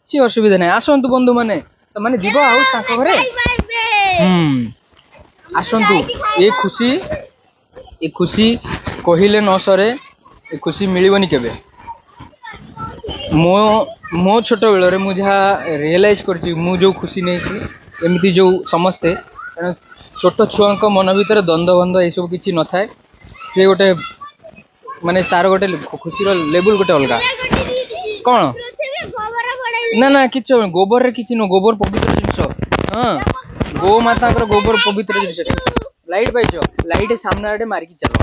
କିଛି ଅସୁବିଧା ନାହିଁ। ଆସନ୍ତୁ ବନ୍ଧୁ ମାନେ ତମାନେ ଯିବ ଆଉ ତାଙ୍କ ଘରେ। ଆସନ୍ତୁ। ଏ ଖୁସି କହିଲେ ନ ସରେ। ଏ ଖୁସି ମିଳିବନି କେବେ। ମୋ ଛୋଟ ବେଳରେ ମୁଁ ଯାହା ରିଏଲାଇଜ କରିଛି, ମୁଁ ଯୋଉ ଖୁସି ନେଇଛି ଏମିତି ଯୋଉ ସମସ୍ତେ ଛୋଟ ଛୁଆଙ୍କ ମନ ଭିତରେ ଦ୍ୱନ୍ଦ୍ୱ ବନ୍ଧ ଏସବୁ କିଛି ନଥାଏ। ସେ ଗୋଟେ ମାନେ ତାର ଗୋଟେ ଖୁସିର ଲେବୁଲ ଗୋଟେ ଅଲଗା। କଣ ନା ନା କିଛି ଗୋବରରେ କିଛି ନୁହଁ। ଗୋବର ପବିତ୍ର ଜିନିଷ। ହଁ ଗୋମାତାଙ୍କର ଗୋବର ପବିତ୍ର ଜିନିଷ। ଲାଇଟ୍ ପାଇଛ? ଲାଇଟ୍ ସାମ୍ନା ଆଡେ ମାରିକି ଚାଲ।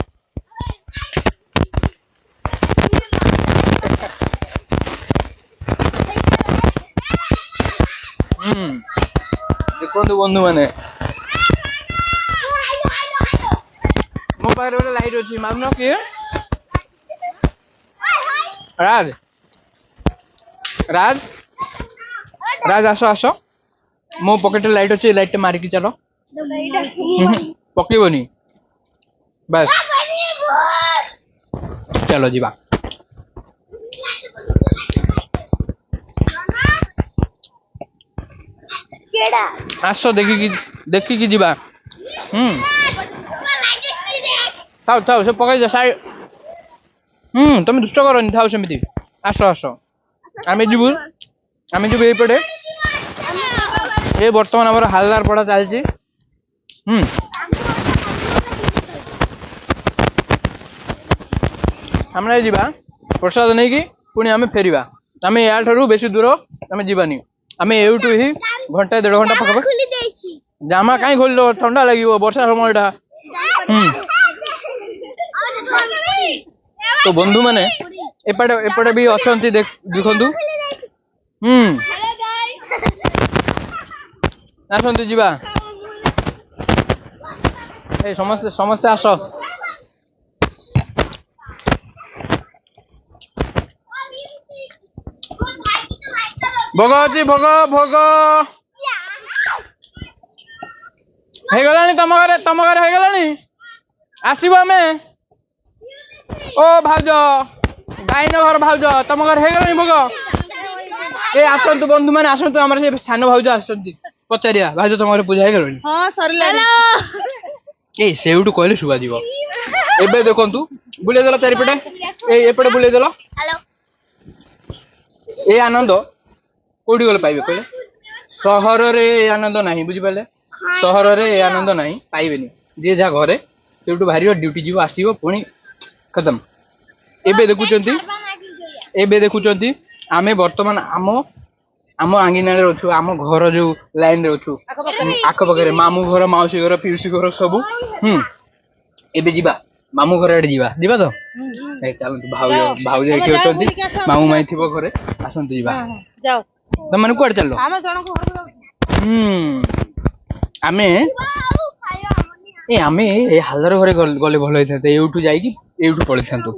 ଦେଖନ୍ତୁ ବନ୍ଧୁ ମାନେ ମୋ ପାଖରେ ଗୋଟେ ଲାଇଟ୍ ଅଛି। ମାରୁନ କିଏ? ରାଜ ରାଜ ରାଜ ଆସ ଆସ। ମୋ ପକେଟରେ ଲାଇଟ୍ ଅଛି। ଲାଇଟ୍ ଟେ ମାରିକି ଚାଲ। ପକେଇବନି ବାସ୍ ଚାଲ ଯିବା। ଆସ ଦେଖିକି ଯିବା। ଥାଉ ଥାଉ ସେ ପକେଇ ତମେ ଦୁଷ୍ଟ କରନି। ଥାଉ ସେମିତି। ଆସ ଆସ ଆମେ ଯିବୁ ଏଇପଟେ। ଏ ବର୍ତ୍ତମାନ ଆମର ହାଲଦାର ପଡା ଚାଲିଛି। ଆମେ ଯିବା ପ୍ରସାଦ ନେଇକି ପୁଣି ଆମେ ଫେରିବା। ଆମେ ୟାଠାରୁ ବେଶୀ ଦୂର ଆମେ ଯିବାନି। ଆମେ ଏଇଠୁ ହିଁ ଘଣ୍ଟା 1.5 ଘଣ୍ଟା ପାଖାପାଖି। ଜାମା କାହିଁ ଖୋଲିଦବ? ଥଣ୍ଡା ଲାଗିବ ବର୍ଷା ସମୟଟା। ତ ବନ୍ଧୁ ମାନେ ଏପଟେ ବି ଅଛନ୍ତି ଦେଖନ୍ତୁ। ଆସନ୍ତୁ ଯିବା। ଏଇ ସମସ୍ତେ ଆସ। ଭୋଗ ଅଛି। ଭୋଗ ହେଇଗଲାଣି ତମ ଘରେ ହେଇଗଲାଣି। ଆସିବ ଆମେ। ଓ ଭାଉଜ ଗାଇନ ଘର ଭାଉଜ ତମ ଘରେ ହେଇଗଲାଣି ଭୋଗ। ଏ ଆସନ୍ତୁ ବନ୍ଧୁ ମାନେ ଆସନ୍ତୁ। ଆମର ସେ ସାନ ଭାଉଜ ଆସଛନ୍ତି। ପଚାରିବା ଭାଉଜ ତମ ଘରେ ପୂଜା ହେଇଗଲାଣି? ହଁ ସରିଲାଣି। ଏଇ ସେଇଠୁ କହିଲେ ଶୁଭାଯିବ। ଏବେ ଦେଖନ୍ତୁ ବୁଲେଇଦେଲ ଚାରିପଟେ। ଏପଟେ ବୁଲେଇଦେଲ। ଏ ଆନନ୍ଦ କୋଉଠି ଗଲେ ପାଇବେ କହିଲେ? ସହରରେ ଏ ଆନନ୍ଦ ନାହିଁ। ବୁଝିପାରିଲେ? ସହରରେ ଏ ଆନନ୍ଦ ନାହିଁ, ପାଇବେନି। ଯିଏ ଯାହା ଘରେ ସେଇଠୁ ବାହାରିବ, ଡ୍ୟୁଟି ଯିବ, ଆସିବ, ପୁଣି ଖତମ। ଏବେ ଦେଖୁଛନ୍ତି ଆମେ ବର୍ତ୍ତମାନ ଆମ ଆଙ୍ଗିନାରେ ଅଛୁ। ଆମ ଘର ଯୋଉ ଲାଇନରେ ଅଛୁ, ଆଖପାଖରେ ମାମୁଁ ଘର, ମାଉସୀ ଘର, ପିଉସୀ ଘର ସବୁ। ଏବେ ଯିବା ମାମୁଁ ଘର ଆଡେ ଯିବା ତ। ଚାଲନ୍ତୁ। ଭାଉଜ ଏଠି ଅଛନ୍ତି। ମାମୁଁ ମାଇଁ ଥିବ ଘରେ। ଆସନ୍ତୁ ଯିବା। ତମେ କୁଆଡେ ଚାଲ? ଆମେ ଏ ହାଲଦାର ଘରେ ଗଲେ ଭଲ ହେଇଥାନ୍ତା। ଏଇଠୁ ଯାଇକି ଏଇଠୁ ପଳେଇଥାନ୍ତୁ।